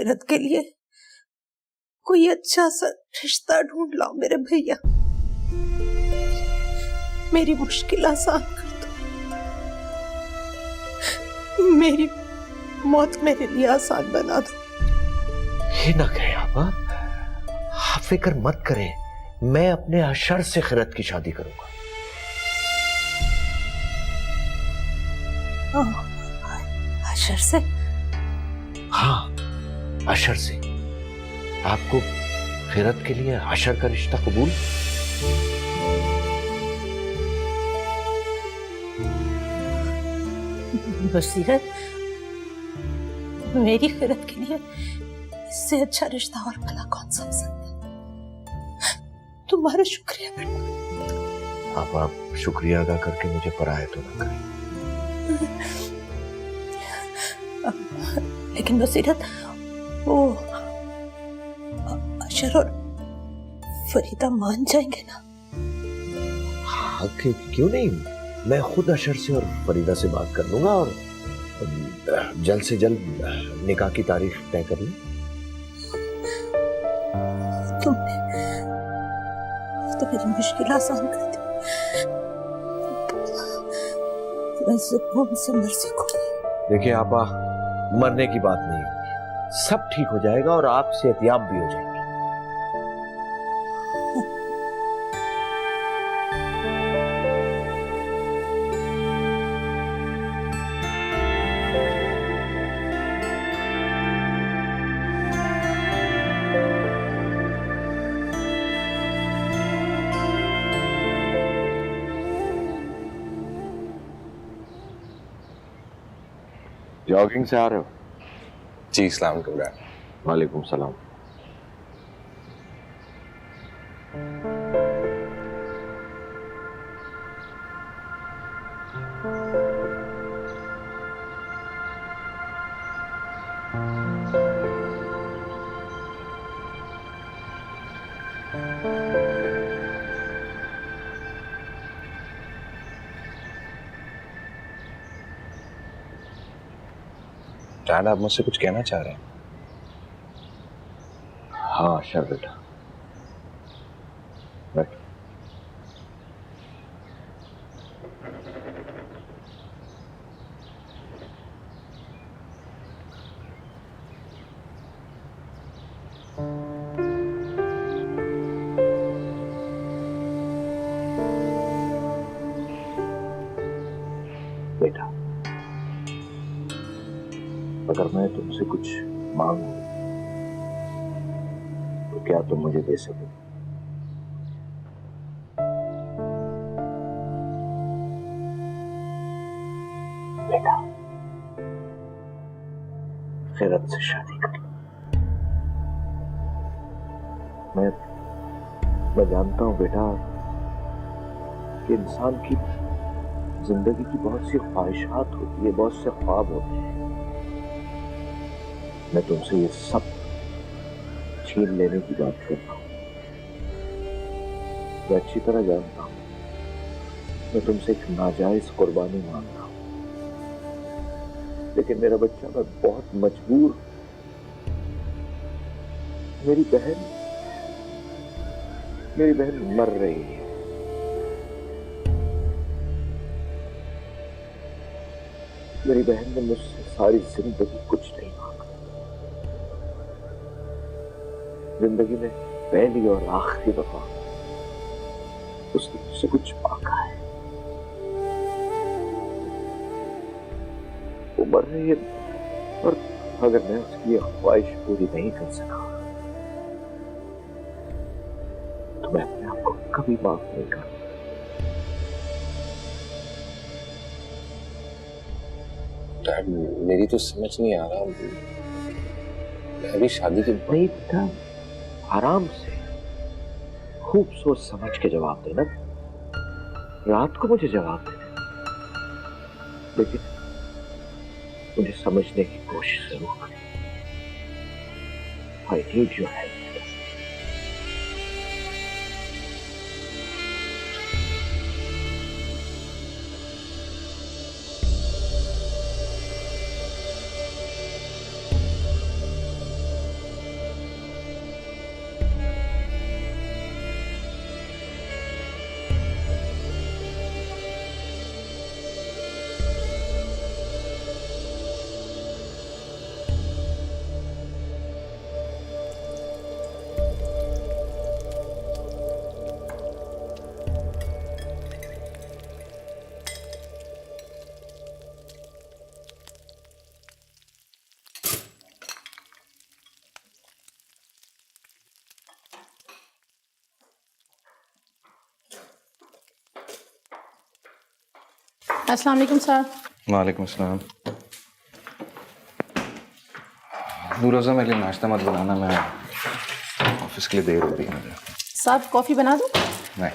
खैरत के लिए कोई अच्छा सा रिश्ता ढूंढ लाओ मेरे भैया, मेरी मुश्किल आसान कर दो, मेरी मौत मेरे लिए आसान बना दो। ये ना कहें आपा, आप फिक्र मत करें, मैं अपने अशर से खैरत की शादी करूंगा। अशर से? हाँ, अशर से। आपको खैरत के लिए अशर का रिश्ता कबूल? बसीरत, मेरी खैरत के लिए इससे अच्छा रिश्ता और भला कौन सा हो सकता है? तुम्हारा शुक्रिया बेटा। आप शुक्रिया अदा करके मुझे पराया तो ना करें। लेकिन बसीरत, वो अशर और फरीदा मान जाएंगे ना? हाँ, क्यों नहीं, मैं खुद अशर से और फरीदा से बात कर लूंगा और जल्द से जल्द निकाह की तारीख तय कर लूं। तुमने तो मेरी मुश्किल आसान कर दी, मैं सुकून से मर सकूंगी। देखिए आपा, मरने की बात नहीं होगी, सब ठीक हो जाएगा और आप सेहतियाब भी हो जाएंगे। जॉगिंग से आ रहे हो? जी, अस्सलाम वालेकुम। वालेकुम सलाम। डैड, आप मुझसे कुछ कहना चाह रहे हैं? हाँ अशर बेटा, बैठ। बेटा, अगर मैं तुमसे कुछ मांगूं तो क्या तुम मुझे दे सकोगे? बेटा, खैरत से शादी कर लो। मैं जानता हूं बेटा कि इंसान की जिंदगी की बहुत सी ख्वाहिशात होती है, बहुत से ख्वाब होते हैं। मैं तुमसे ये सब छीन लेने की बात कर रहा हूं। मैं अच्छी तरह जानता हूं, मैं तुमसे एक नाजायज कुर्बानी मांग रहा हूं, लेकिन मेरा बच्चा, मैं बहुत मजबूर। मेरी बहन मर रही है। मेरी बहन ने मुझसे सारी जिंदगी कुछ नहीं मांगा। जिंदगी में पहली और आखिरी दफा उसने मुझसे कुछ मांगा है। वो मर रही है और अगर मैं उसकी ये ख्वाहिश पूरी नहीं कर सका तो मैं अपने आप को कभी माफ नहीं करूंगा। डैड, मेरी तो समझ नहीं आ रहा, मैं अभी शादी के नहीं बेटा, आराम से खूब सोच समझ के जवाब देना। रात को मुझे जवाब देना, लेकिन मुझे समझने की कोशिश जरूर करें। I need your help. अस्सलाम वालेकुम सर। वालेकुम अस्सलाम। रोज़ा मेरे लिए नाश्ता मत बनाना, मैं ऑफिस के लिए देर हो रही है मुझे। साहब कॉफ़ी बना दूँ? नहीं।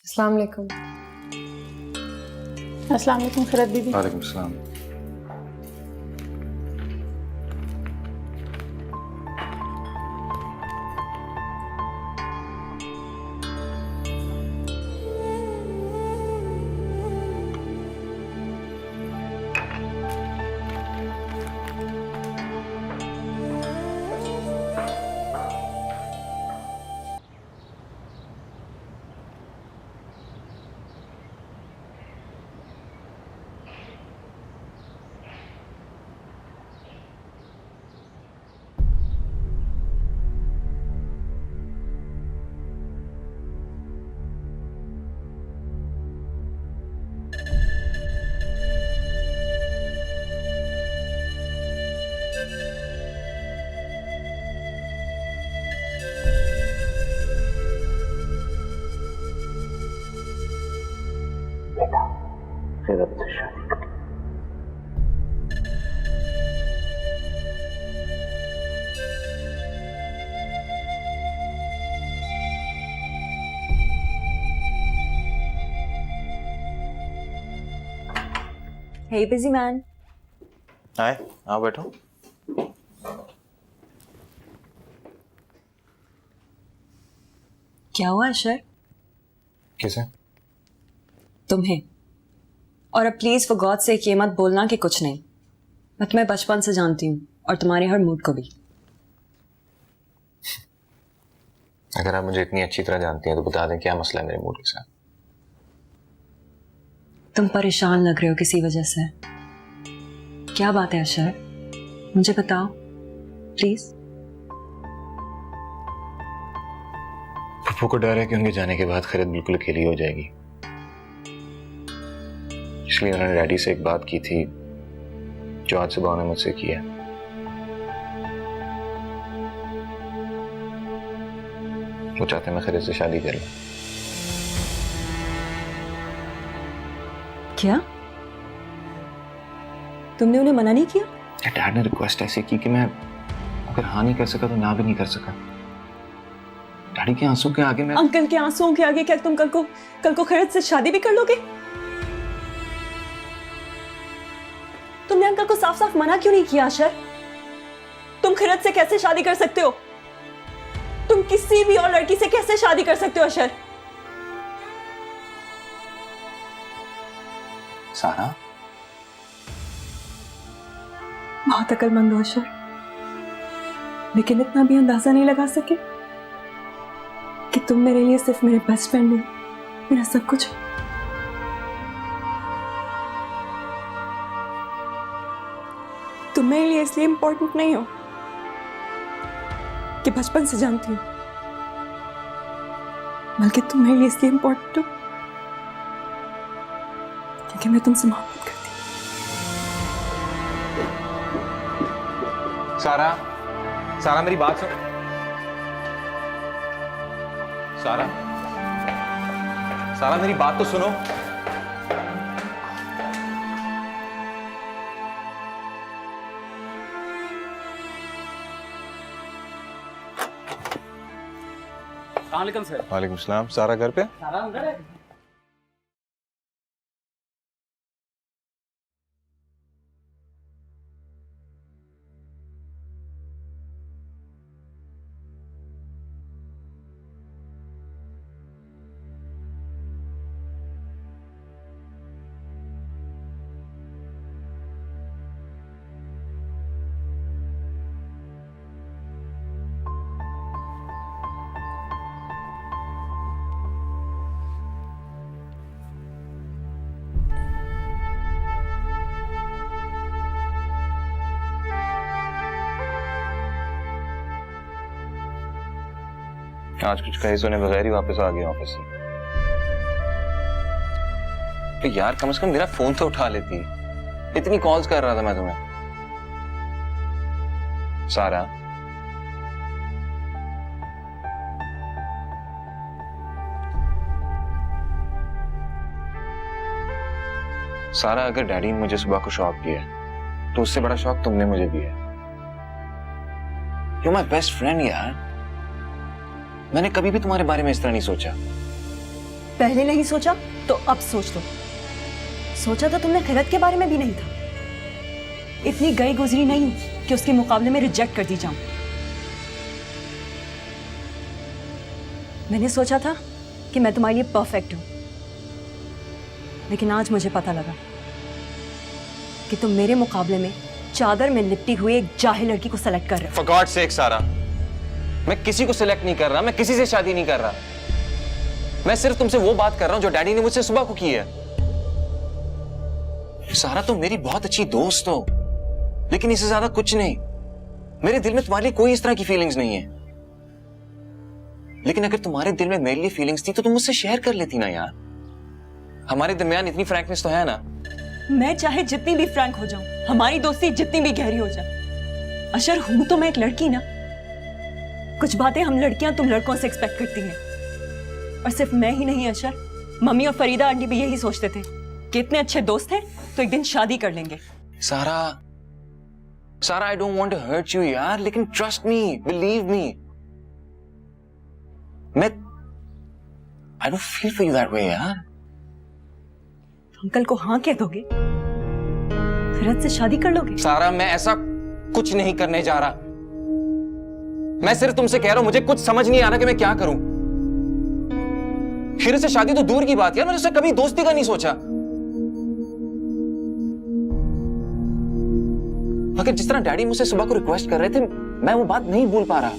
अस्सलाम वालेकुम। अस्सलाम वालेकुम खैरत दीदी। वालेकुम अस्सलाम। खैरत से शादी कर। Hey, busy man. हाय, आओ बैठो। क्या हुआ अशर? किसे? तुम्हें। और अब प्लीज फॉर गॉड से ये मत बोलना कि कुछ नहीं। मैं तुम्हें बचपन से जानती हूँ और तुम्हारे हर मूड को भी। अगर आप मुझे इतनी अच्छी तरह जानती हैं तो बता दें क्या मसला है मेरे मूड के साथ। तुम परेशान लग रहे हो किसी वजह से। क्या बात है अशर? मुझे बताओ प्लीज। पप्पू को डर है कि उनके जाने के बाद खैरत बिल्कुल अकेली हो जाएगी, इसलिए उन्होंने डैडी से एक बात की थी जो आज सुबह उन्होंने मुझसे की है। वो चाहते हैं मैं खैरत से शादी कर लूं। क्या तुमने उन्हें मना नहीं किया? डैड ने रिक्वेस्ट ऐसे की कि मैं अगर हाँ नहीं कर सका तो ना भी नहीं कर सका। डैडी के आंसू के आगे मैं अंकल के आंसुओं के आगे क्या तुम कल को खैरत से शादी भी कर लोगे? तुमने अंकल को साफ साफ मना क्यों नहीं किया अशर? तुम खैरत से कैसे शादी कर सकते हो? तुम किसी भी और लड़की से कैसे शादी कर सकते हो अशर? सारा बहुत अक्लमंद हो अशर, लेकिन इतना भी अंदाजा नहीं लगा सके कि तुम मेरे लिए सिर्फ मेरे बेस्ट फ्रेंड हो, मेरा सब कुछ हो। तुम मेरे लिए इसलिए इंपॉर्टेंट नहीं हो कि बचपन से जानती हो, बल्कि तुम मेरे लिए इसलिए इंपॉर्टेंट हो क्योंकि मैं तुमसे मोहब्बत करती हूँ। सारा मेरी बात सुन। सारा मेरी बात तो सुनो। वालेकुम सर। वालेकुम सलाम। सारा घर पे? सारा अंदर है। आज कुछ कहे सुने बगैर ही वापस आ गया ऑफिस से। तो यार कम से कम मेरा फोन तो उठा लेती। इतनी कॉल्स कर रहा था मैं तुम्हें। सारा, सारा, अगर डैडी ने मुझे सुबह को शॉक दिया तो उससे बड़ा शॉक तुमने मुझे दिया। You're my best friend यार। मैंने कभी भी तुम्हारे बारे में इस तरह नहीं सोचा। पहले नहीं सोचा तो अब सोच लो। सोचा तो तुमने खिरत के बारे में भी नहीं था। इतनी गई गुजरी नहीं कि उसके मुकाबले में रिजेक्ट कर दी जाऊं। मैंने सोचा था कि मैं तुम्हारे लिए परफेक्ट हूं, लेकिन आज मुझे पता लगा कि तुम मेरे मुकाबले में चादर में लिपटी हुई एक जाहिल लड़की को सेलेक्ट कर रहे हो। For God's sake सारा, मैं किसी को सिलेक्ट नहीं कर रहा, मैं किसी से शादी नहीं कर रहा। मैं सिर्फ तुमसे वो बात कर रहा हूं जो डैडी ने मुझसे सुबह को की है। सारा, तुम मेरी बहुत अच्छी दोस्त हो, लेकिन इससे ज्यादा कुछ नहीं। मेरे दिल में तुम्हारे लिए कोई इस तरह की फीलिंग्स नहीं है। लेकिन अगर तुम्हारे दिल में मेरे लिए फीलिंग्स थी तो तुम मुझसे शेयर कर लेती ना यार। हमारे दरमियान इतनी फ्रैंकनेस तो है ना। मैं चाहे जितनी भी फ्रैंक हो जाऊं, हमारी दोस्ती जितनी भी गहरी हो जाए, अशर हूं तो मैं एक लड़की ना। कुछ बातें हम लड़कियां तुम लड़कों से एक्सपेक्ट करती हैं। और सिर्फ मैं ही नहीं अशर, मम्मी और फरीदा आंटी भी यही सोचते थे कि इतने अच्छे दोस्त हैं तो एक दिन शादी कर लेंगे। Sara, Sara, I don't want to hurt you यार, लेकिन ट्रस्ट मी, बिलीव मी, मैं I don't feel for you that way यार। अंकल को हाँ कह दोगे? खिरत से शादी कर लोगे? सारा, मैं ऐसा कुछ नहीं करने जा रहा। मैं सिर्फ तुमसे कह रहा हूं, मुझे कुछ समझ नहीं आ रहा कि मैं क्या करूं। खिरत से शादी तो दूर की बात यार, मैंने उससे कभी दोस्ती का नहीं सोचा। मगर जिस तरह डैडी मुझसे सुबह को रिक्वेस्ट कर रहे थे, मैं वो बात नहीं भूल पा रहा।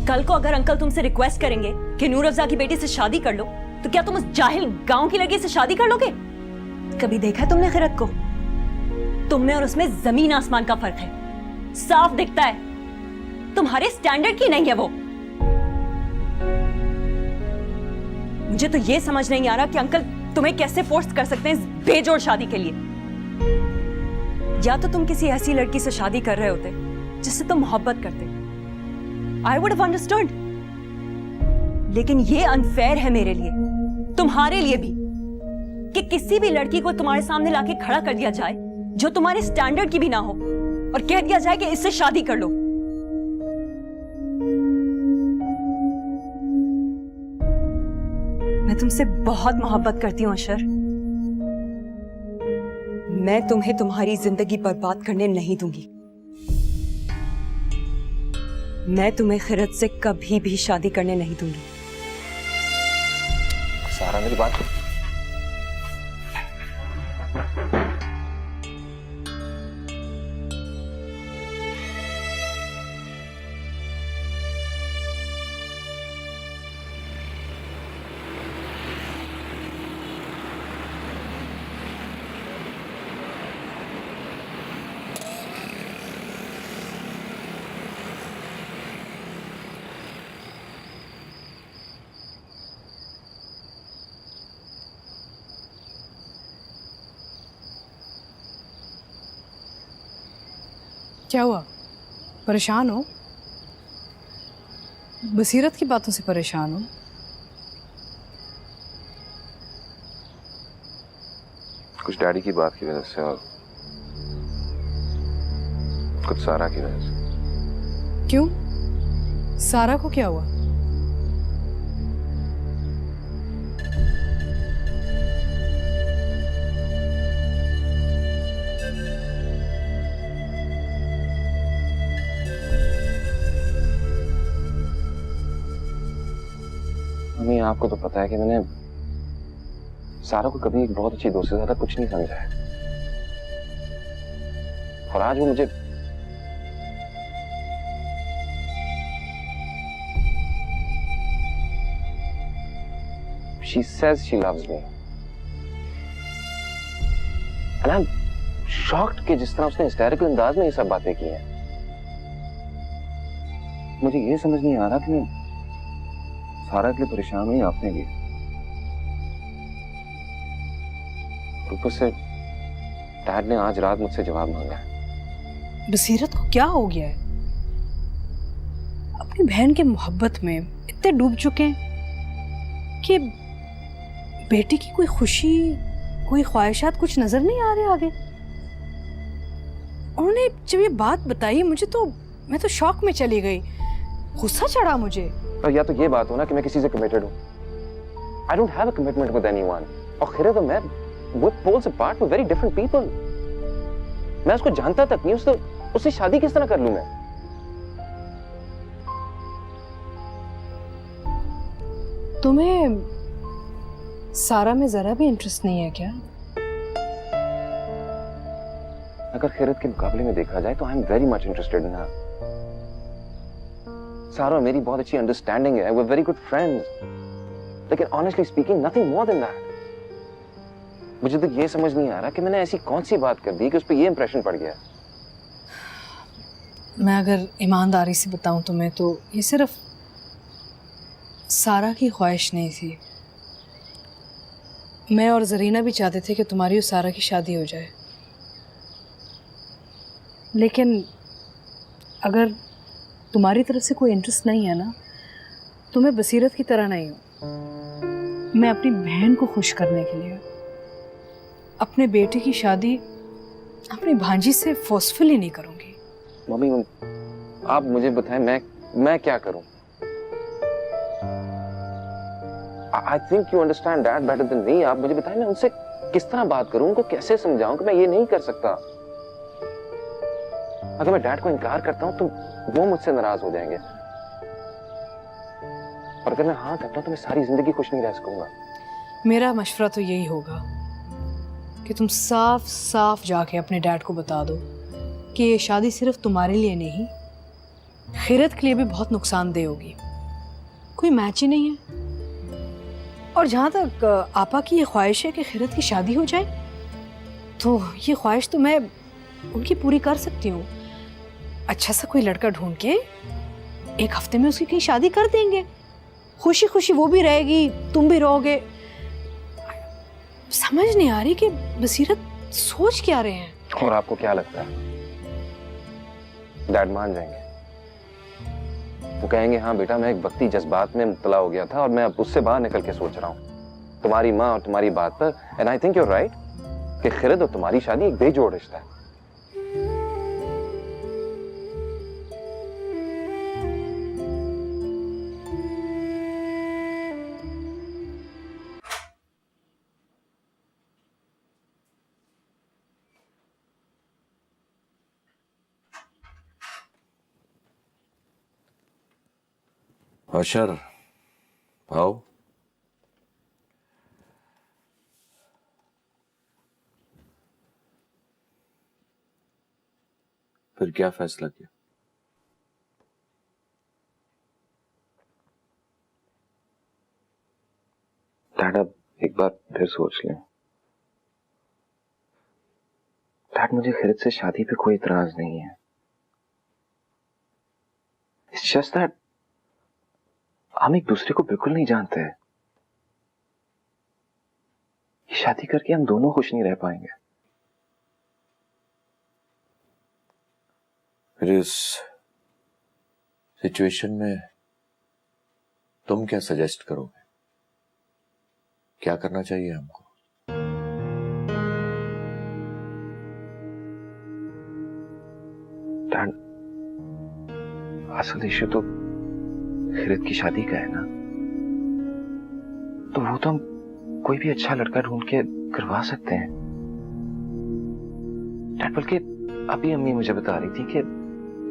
कल को अगर अंकल तुमसे रिक्वेस्ट करेंगे कि नूर अफजा की बेटी से शादी कर लो, तो क्या तुम उस जाहिल गांव की लड़की से शादी कर लोगे? कभी देखा है तुमने खिरत को? तुम में और उसमें जमीन आसमान का फर्क है, साफ दिखता है। तुम्हारे स्टैंडर्ड की नहीं है वो। मुझे तो ये समझ नहीं आ रहा कि अंकल तुम्हें कैसे फोर्स कर सकते हैं इस बेजोड़ शादी के लिए। या तो तुम किसी ऐसी लड़की से शादी कर रहे होते जिससे तुम मोहब्बत करते, आई वुड हैव अंडरस्टूड। लेकिन ये अनफेयर है मेरे लिए, तुम्हारे लिए भी, कि किसी भी लड़की को तुम्हारे सामने लाके खड़ा कर दिया जाए जो तुम्हारे स्टैंडर्ड की भी ना हो, और कह दिया जाए कि इससे शादी कर लो। मैं तुमसे बहुत मोहब्बत करती हूँ अशर। मैं तुम्हें तुम्हारी जिंदगी बर्बाद करने नहीं दूंगी। मैं तुम्हें खिरत से कभी भी शादी करने नहीं दूंगी। सारा, मेरी बात क्या हुआ? परेशान हो? बसीरत की बातों से परेशान हो? कुछ डैडी की बात की वजह से और कुछ सारा की वजह से। क्यों? सारा को क्या हुआ? मम्मी, आपको तो पता है कि मैंने सारा को कभी एक बहुत अच्छी दोस्त से ज्यादा कुछ नहीं समझा है, और आज वो मुझे she says she loves me and I'm shocked कि जिस तरह उसने हिस्टेरिकल अंदाज में ये सब बातें की हैं। मुझे ये समझ नहीं आ रहा कि मैं सारा के लिए परेशान हुई, आपने लिए। ऊपर से डैड ने आज रात मुझसे जवाब मांगा है। बसीरत को क्या हो गया है? अपनी बहन के मोहब्बत में इतने डूब चुके हैं कि बेटी की कोई खुशी, कोई ख्वाहिशात कुछ नजर नहीं आ रहे आगे। उन्होंने जब ये बात बताई मैं तो शॉक में चली गई, गुस्सा चढ़ा मुझे। और या तो ये बात हो ना कि मैं किसी से कमिटेड हूँ। I don't have a commitment with anyone. और खैर तो मैं we're poles apart, we're very different people. मैं उसको जानता तक नहीं, उससे शादी किस तरह कर लूं मैं? तुम्हें सारा में जरा भी इंटरेस्ट नहीं है क्या? अगर खैरत के मुकाबले में देखा जाए तो I am very much interested in her. सारा और मेरी बहुत अच्छी अंडरस्टैंडिंग है, we're very good friends. लेकिन honestly speaking nothing more than that. मुझे तो ये समझ नहीं आ रहा कि मैंने ऐसी कौन सी बात कर दी कि उस पर ये इंप्रेशन पड़ गया। मैं अगर ईमानदारी से बताऊं तुम्हें तो ये सिर्फ सारा की ख्वाहिश नहीं थी। मैं और जरीना भी चाहते थे कि तुम्हारी और सारा की शादी हो जाए, लेकिन अगर तुम्हारी तरफ से कोई इंटरेस्ट नहीं है ना, तो मैं बसीरत की तरह नहीं हूँ। मैं अपनी बहन को खुश करने के लिए अपने बेटे की शादी अपनी भांजी से फोर्सफुली नहीं करूँगी। मम्मी आप मुझे बताएं मैं क्या करूं? I think you understand that better than me. आप मुझे बताएं मैं उनसे किस तरह बात करूं, उनको कैसे समझाऊं कि मैं ये नहीं कर सकता। अगर मैं डैड को इनकार करता हूं तो वो मुझसे नाराज हो जाएंगे, और अगर मैं हाँ करता हूं तो मैं सारी जिंदगी खुश नहीं रह सकूंगा। मेरा मशवरा तो यही होगा कि तुम साफ साफ जाके अपने डैड को बता दो कि ये शादी सिर्फ तुम्हारे लिए नहीं, खैरत के लिए भी बहुत नुकसानदेह होगी। कोई मैच ही नहीं है। और जहाँ तक आपा की ये ख्वाहिश है कि खैरत की शादी हो जाए, तो ये ख्वाहिश तो मैं उनकी पूरी कर सकती हूँ। अच्छा सा कोई लड़का ढूंढ के 1 हफ्ते में उसकी कहीं शादी कर देंगे। खुशी खुशी वो भी रहेगी, तुम भी रहोगे। समझ नहीं आ रही कि बसीरत सोच क्या रहे हैं। और आपको क्या लगता है डैड मान जाएंगे? वो कहेंगे हाँ बेटा मैं एक वक्ती जज्बात में मुब्तला हो गया था और मैं अब उससे बाहर निकल के सोच रहा हूँ तुम्हारी माँ और तुम्हारी बात पर। And I think you are right कि खैरत और तुम्हारी शादी एक बेजोड़ रिश्ता है। अशर आओ। फिर क्या फैसला किया? डैड अब एक बार फिर सोच लें। डैड मुझे खैरत से शादी पे कोई इतराज नहीं है। It's just that हम एक दूसरे को बिल्कुल नहीं जानते हैं। ये शादी करके हम दोनों खुश नहीं रह पाएंगे। फिर इस सिचुएशन में तुम क्या सजेस्ट करोगे? क्या करना चाहिए हमको? डैड असल इश्यू तो खैरत की शादी का है ना, तो वो तो हम कोई भी अच्छा लड़का ढूंढ के करवा सकते हैं। डैड बल्कि अभी अम्मी मुझे बता रही थी कि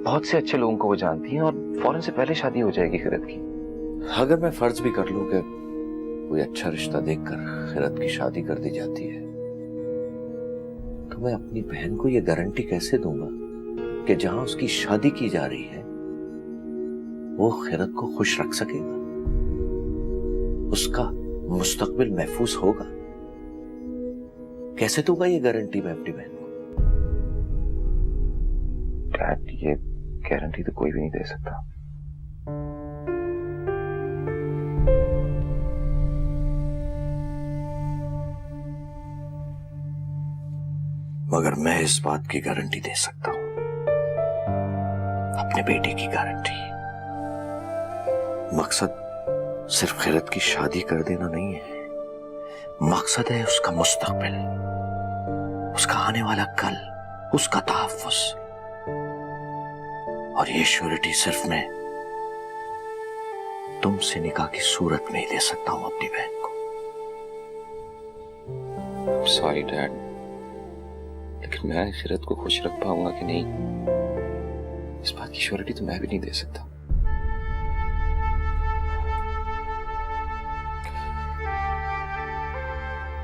बहुत से अच्छे लोगों को वो जानती हैं और फौरन से पहले शादी हो जाएगी खैरत की। अगर मैं फर्ज भी कर लूं कि कोई अच्छा रिश्ता देखकर खैरत की शादी कर दी जाती है, तो मैं अपनी बहन को यह गारंटी कैसे दूंगा कि जहां उसकी शादी की जा रही है वो खैरत को खुश रख सकेगा, उसका मुस्तकबिल महफूज होगा? कैसे दूंगा ये गारंटी मैं अपनी बहन को? डैड ये गारंटी तो कोई भी नहीं दे सकता। मगर मैं इस बात की गारंटी दे सकता हूं, अपने बेटे की गारंटी। मकसद सिर्फ खिरत की शादी कर देना नहीं है, मकसद है उसका मुस्तकबिल, उसका आने वाला कल, उसका तहफ्फुज़। और ये श्योरिटी सिर्फ मैं तुमसे निकाह की सूरत में ही दे सकता हूं अपनी बहन को। सॉरी डैड, लेकिन मैं खिरत को खुश रख पाऊंगा कि नहीं, इस बात की श्योरिटी तो मैं भी नहीं दे सकता।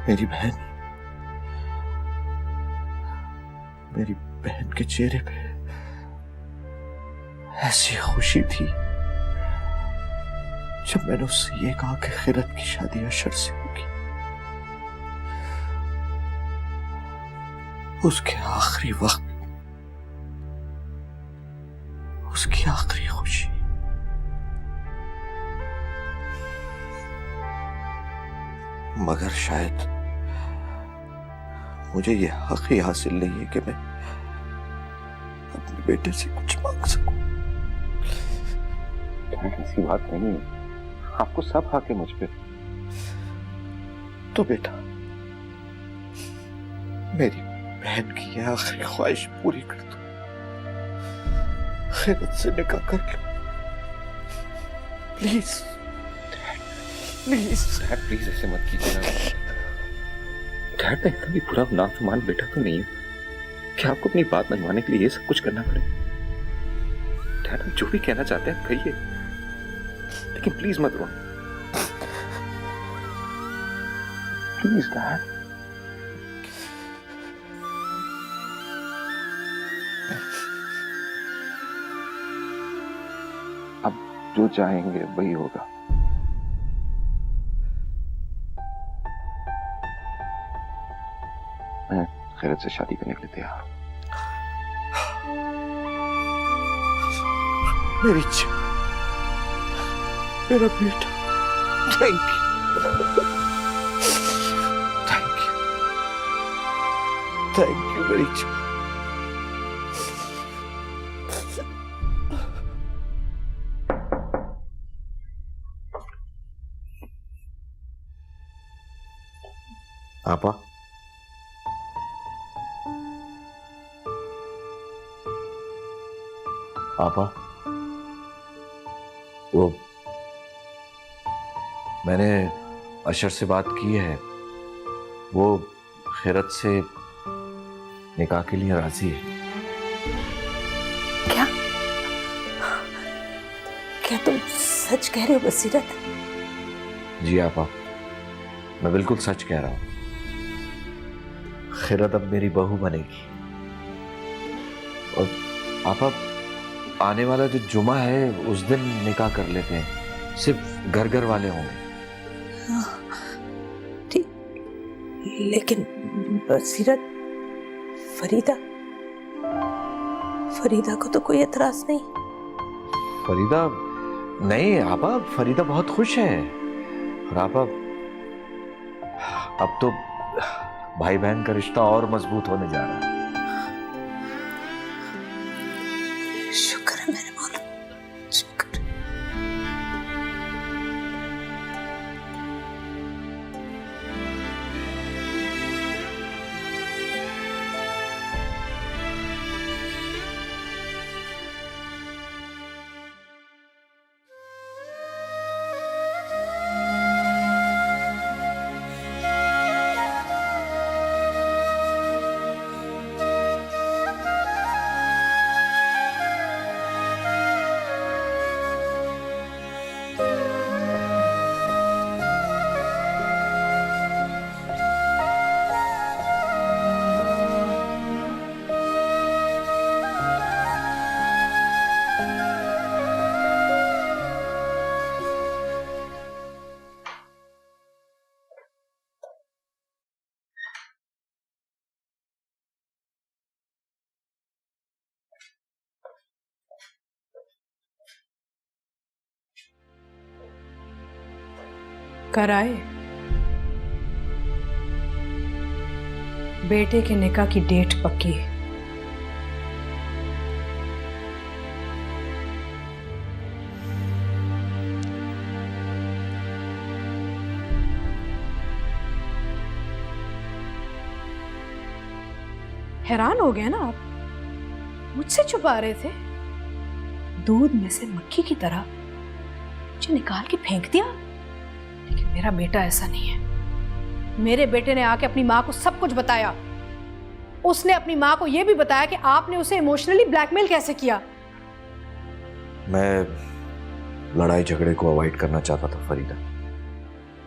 मेरी बहन के चेहरे पे ऐसी खुशी थी जब मैंने उससे ये कहा कि खिरत की शादी अशर से होगी। उसके आखिरी वक्त, उसकी आखिरी खुशी। मगर शायद मुझे ये हक ही हासिल नहीं है कि मैं अपने बेटे से कुछ मांग सकूं। ऐसी बात नहीं है, आपको सब हक है मुझ पे। तो बेटा, मेरी बहन की यह आखिरी ख्वाहिश पूरी कर दो, खिरत से निकाह करके। प्लीज प्लीज प्लीज ऐसे मत कीजिए ना। डैड, मैं इतना भी बुरा नाफरमान बेटा तो नहीं हूं कि आपको अपनी बात मनवाने के लिए ये सब कुछ करना पड़े। डैड, आप जो भी कहना चाहते हैं कहिए, लेकिन प्लीज मत रो। Please dad. अब जो चाहेंगे वही होगा। मैं खिरत से शादी करने के लिए तैयार हूं। मेरी मेरा बेटा, thank you, thank you, thank you मेरी जान। आपा, आपा, वो मैंने अशर से बात की है, वो खिरत से निकाह के लिए राजी है। क्या क्या तुम सच कह रहे हो बसीरत? जी आपा, मैं बिल्कुल सच कह रहा हूं। खिरत अब मेरी बहू बनेगी। और आपा, आने वाला जो जुमा है उस दिन निकाह कर लेते हैं, सिर्फ घर घर वाले होंगे। ठीक, लेकिन बसीरत, फरीदा को तो कोई एतराज नहीं। फरीदा नहीं आपा, फरीदा बहुत खुश है। और आपा, अब तो भाई बहन का रिश्ता और मजबूत होने जा रहा है। शुक्र है मेरे मौला, शुक्र। कराए बेटे के निकाह की डेट पक्की है। हैरान हो गए ना आप? मुझसे छुपा रहे थे? दूध में से मक्खी की तरह मुझे निकाल के फेंक दिया। लेकिन मेरा बेटा ऐसा नहीं है। मेरे बेटे ने आके अपनी माँ को सब कुछ बताया। उसने अपनी माँ को यह भी बताया कि आपने उसे इमोशनली ब्लैकमेल कैसे किया। मैं लड़ाई झगड़े को अवॉइड करना चाहता था फरीदा।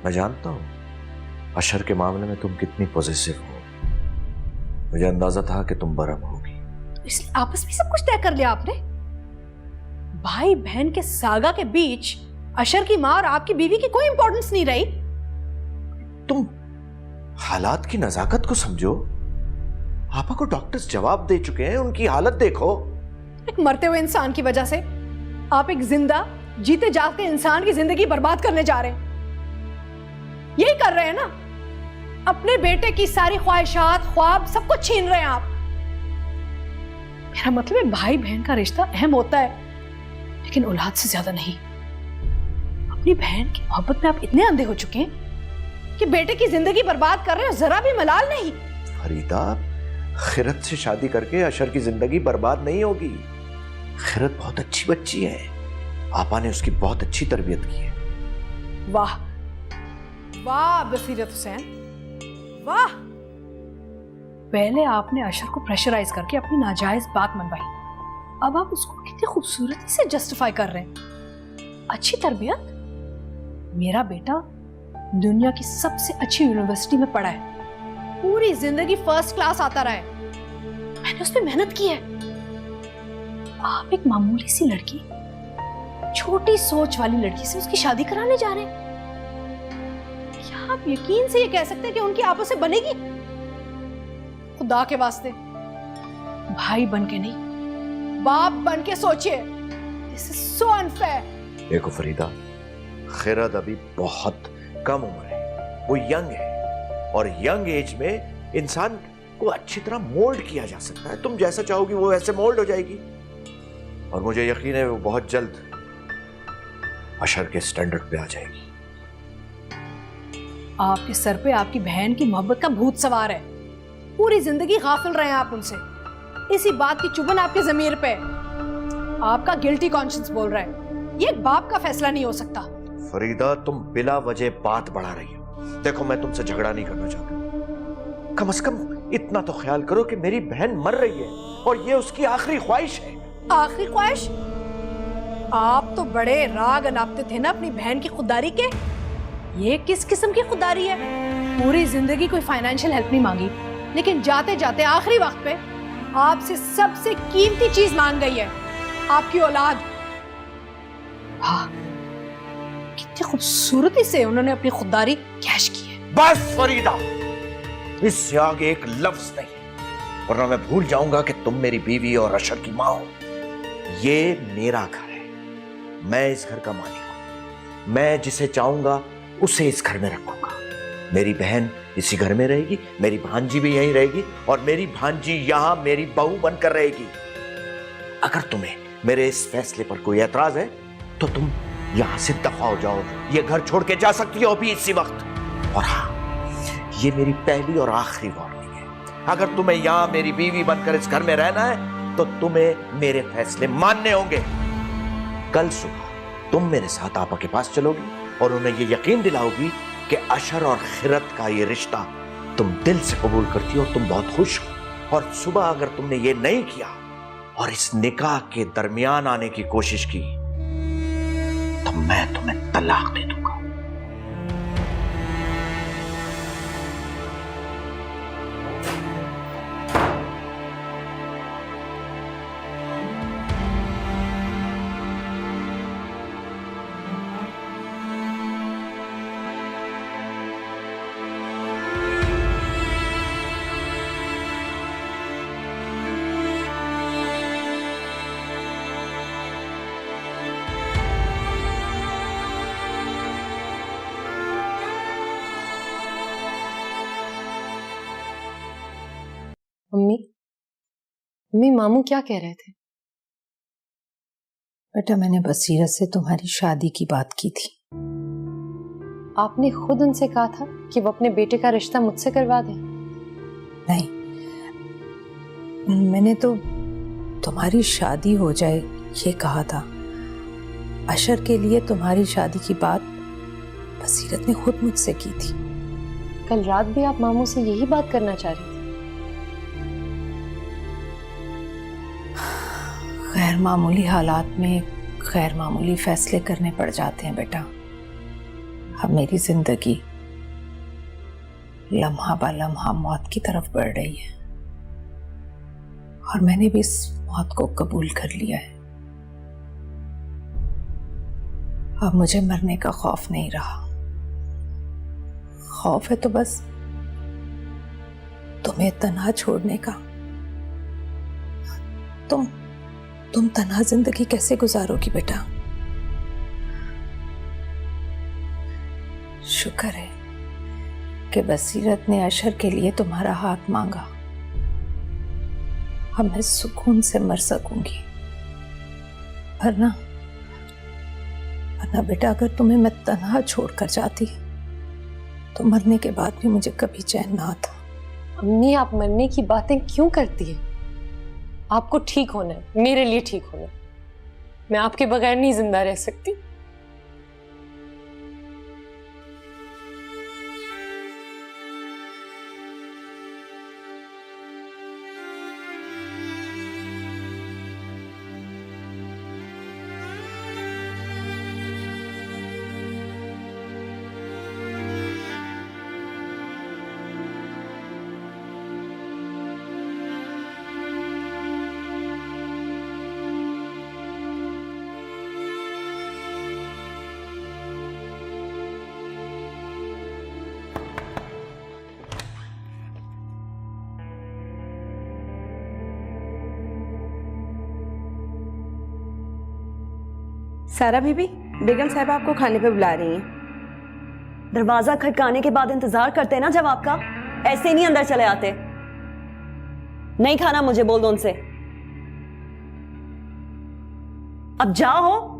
मैं जानता हूं अशर के मामले में तुम कितनी पॉजिटिव हो। मुझे अंदाजा था कि तुम बरम होगी, इसलिए आपस में सब कुछ तय कर लिया आपने। भाई बहन के सागा के बीच अशर की माँ और आपकी बीवी की कोई इंपॉर्टेंस नहीं रही। तुम हालात की नजाकत को समझो। आपा को डॉक्टर्स जवाब दे चुके हैं, उनकी हालत देखो। एक मरते हुए इंसान की वजह से आप एक जिंदा जीते जागते इंसान की जिंदगी बर्बाद करने जा रहे हैं। यही कर रहे हैं ना? अपने बेटे की सारी ख्वाहिशात, ख्वाब सब कुछ छीन रहे हैं आप। मेरा मतलब है भाई बहन का रिश्ता अहम होता है, लेकिन औलाद से ज्यादा नहीं। अपनी बहन की मोहब्बत में आप इतने अंधे हो चुके हैं कि बेटे की जिंदगी बर्बाद कर रहे हो, जरा भी मलाल नहीं। फरीदा, खिरत से शादी करके अशर की जिंदगी बर्बाद नहीं होगी। खिरत बहुत अच्छी बच्ची है, आपा ने उसकी बहुत अच्छी तरबियत की है। वाह वाह बसीरत हुसैन, वाह। पहले आपने अशर को प्रेशराइज करके अपनी नाजायज बात मनवाई, अब आप उसको कितनी खूबसूरती से जस्टिफाई कर रहे हैं। अच्छी तरबियत? मेरा बेटा दुनिया की सबसे अच्छी यूनिवर्सिटी में पढ़ा है, पूरी जिंदगी फर्स्ट क्लास आता रहा है। मैंने उस पर मेहनत की है। आप एक मामूली सी लड़की, छोटी सोच वाली लड़की से उसकी शादी कराने जा रहे हैं। क्या आप यकीन से ये कह सकते हैं कि उनकी आपस में बनेगी? खुदा के वास्ते भाई बन के नहीं, बाप बन के सोचिए। This is so unfair. देखो फरीदा, खिरत अभी बहुत कम उम्र है, वो यंग है, और यंग एज में इंसान को अच्छी तरह मोल्ड किया जा सकता है। तुम जैसा चाहोगी वो वैसे मोल्ड हो जाएगी, और मुझे यकीन है वो बहुत जल्द अशर के स्टैंडर्ड पे आ जाएगी। आपके सर पे आपकी बहन की मोहब्बत का भूत सवार है। पूरी जिंदगी गाफिल रहे हैं आप उनसे। इसी बात की चुभन आपके जमीर पे है। आपका गिल्टी कॉन्शियंस बोल रहा है। ये एक बाप का फैसला नहीं हो सकता। फरीदा, तुम बिला वजह बात बढ़ा रही हो। देखो, मैं तुमसे झगड़ा नहीं करना चाहता, कम से कम इतना तो ख्याल करो कि मेरी बहन मर रही है और ये उसकी आखिरी ख्वाहिश है। आखिरी ख्वाहिश? आप तो बड़े राग अनापते थे ना अपनी बहन की खुददारी के। ये किस किस्म की खुददारी है? पूरी जिंदगी कोई फाइनेंशियल हेल्प नहीं मांगी, लेकिन जाते जाते आखिरी वक्त पे आपसे सबसे कीमती चीज मांग गई है, आपकी औलाद। हाँ, कितनी खूबसूरती से उन्होंने अपनी खुददारी कैश की है। बस फरीदा, इससे आगे एक लफ्ज नहीं, वरना मैं भूल जाऊंगा कि तुम मेरी बीवी और अशर की मां हो। ये मेरा घर है, मैं इस घर का मालिक हूं। मैं जिसे चाहूंगा उसे इस घर में रखूंगा। मेरी बहन इसी घर में रहेगी, मेरी भांजी भी यहीं रहेगी, और मेरी भांजी यहां मेरी बहू बनकर रहेगी। अगर तुम्हें मेरे इस फैसले पर कोई एतराज है तो तुम यहां से दफा हो जाओ। ये घर छोड़ के जा सकती हो अभी इसी वक्त। और हाँ, ये मेरी पहली और आखिरी वार्निंग है। अगर तुम्हें यहां मेरी बीवी बनकर इस घर में रहना है तो तुम्हें मेरे फैसले मानने होंगे। कल सुबह तुम मेरे साथ आपा के पास चलोगी और उन्हें ये यकीन दिलाओगी कि अशर और खिरत का ये रिश्ता तुम दिल से कबूल करती हो, तुम बहुत खुश हो। और सुबह अगर तुमने ये नहीं किया और इस निकाह के दरमियान आने की कोशिश की तो मैं तुम्हें तलाक दे दूंगा। मम्मी मामू क्या कह रहे थे? बेटा मैंने बसीरत से तुम्हारी शादी की बात की थी। आपने खुद उनसे कहा था कि वो अपने बेटे का रिश्ता मुझसे करवा दें। नहीं, मैंने तो तुम्हारी शादी हो जाए ये कहा था। अशर के लिए तुम्हारी शादी की बात बसीरत ने खुद मुझसे की थी। कल रात भी आप मामू से यही बात करना चाह रही थी। गैर मामूली हालात में गैर मामूली फैसले करने पड़ जाते हैं बेटा। अब मेरी जिंदगी लम्हा बा लम्हा मौत की तरफ बढ़ रही है और मैंने भी इस मौत को कबूल कर लिया है। अब मुझे मरने का खौफ नहीं रहा। खौफ है तो बस तुम्हें तन्हा छोड़ने का। तुम तन्हा जिंदगी कैसे गुजारोगी बेटा? शुक्र है कि बसीरत ने अशर के लिए तुम्हारा हाथ मांगा। अब मैं सुकून से मर सकूंगी। वरना बेटा अगर तुम्हें मैं तन्हा छोड़कर जाती तो मरने के बाद भी मुझे कभी चैन ना आता। अम्मी आप मरने की बातें क्यों करती हैं? आपको ठीक होना है, मेरे लिए ठीक होना है। मैं आपके बगैर नहीं जिंदा रह सकती। सारा बीबी, बेगम साहब आपको खाने पे बुला रही हैं। दरवाजा खटकाने के बाद इंतजार करते हैं ना जवाब का, ऐसे नहीं अंदर चले आते। नहीं खाना मुझे बोल दो उनसे। अब जाओ।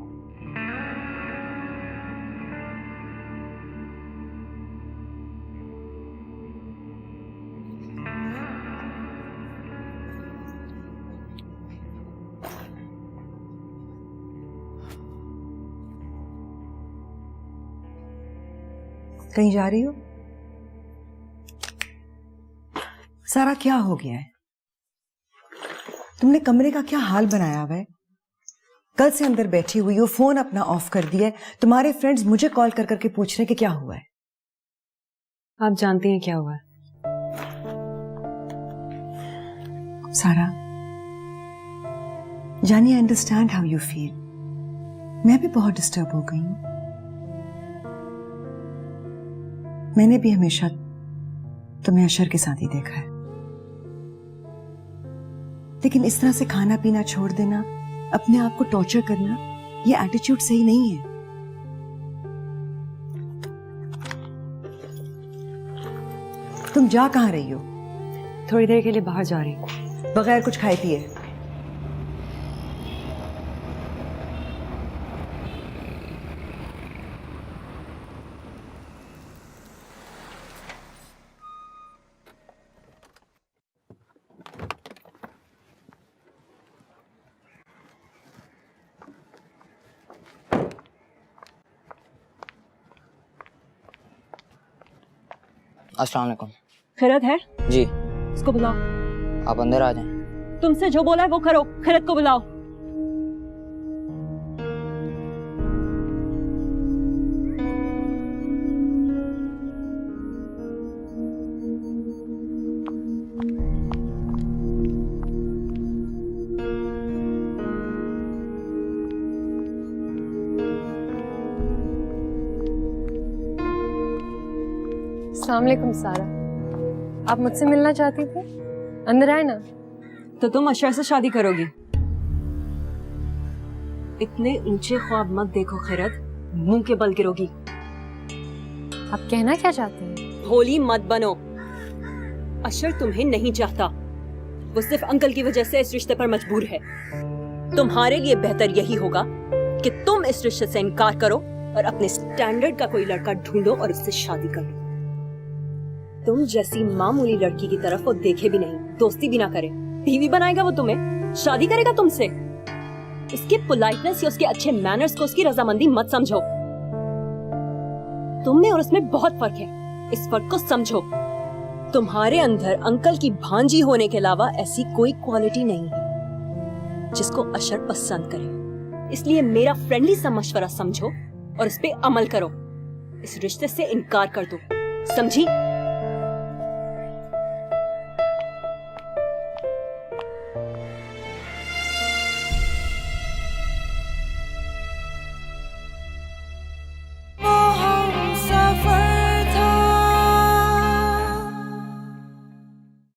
कहीं जा रही हो? सारा क्या हो गया है? तुमने कमरे का क्या हाल बनाया हुआ है? कल से अंदर बैठी हुई हो, फोन अपना ऑफ कर दिया है। तुम्हारे फ्रेंड्स मुझे कॉल कर करके पूछ रहे हैं कि क्या हुआ है। आप जानती हैं क्या हुआ है? सारा, जानी, I understand how you feel. मैं भी बहुत डिस्टर्ब हो गई हूं। मैंने भी हमेशा तुम्हें अशर के साथ ही देखा है, लेकिन इस तरह से खाना पीना छोड़ देना, अपने आप को टॉर्चर करना, ये एटीट्यूड सही नहीं है। तुम जा कहां रही हो? थोड़ी देर के लिए बाहर जा रही हूं। बगैर कुछ खाए पिए? अस्सलाम वालेकुम। खैरत है? जी। उसको बुलाओ। आप अंदर आ जाएं। तुमसे जो बोला है वो करो। खैरत को बुलाओ। अस्सलाम वालेकुम सारा, आप मुझसे मिलना चाहती थी? अंदर आए ना। तो तुम अशर से शादी करोगी? इतने ऊंचे ख्वाब मत देखो खैरत, मुंह के बल गिरोगी। आप कहना क्या चाहती हैं? भोली मत बनो। अशर तुम्हें नहीं चाहता, वो सिर्फ अंकल की वजह से इस रिश्ते पर मजबूर है। तुम्हारे लिए बेहतर यही होगा कि तुम इस रिश्ते से इनकार करो और अपने स्टैंडर्ड का कोई लड़का ढूंढो और उससे शादी करो। तुम जैसी मामूली लड़की की तरफ वो देखे भी नहीं, दोस्ती भी ना करे। बीवी बनाएगा वो तुम्हें, शादी करेगा तुमसे। उसकी पोलाइटनेस या उसके अच्छे मैनर्स को उसकी रजामंदी मत समझो। तुम में और उसमें बहुत फर्क है, इस फर्क को समझो। तुम्हारे अंदर अंकल की भांजी होने के अलावा ऐसी कोई क्वालिटी नहीं है जिसको अशर पसंद करे। इसलिए मेरा फ्रेंडली सा मशवरा समझो और इस पे अमल करो। इस रिश्ते से इनकार कर दो, समझी?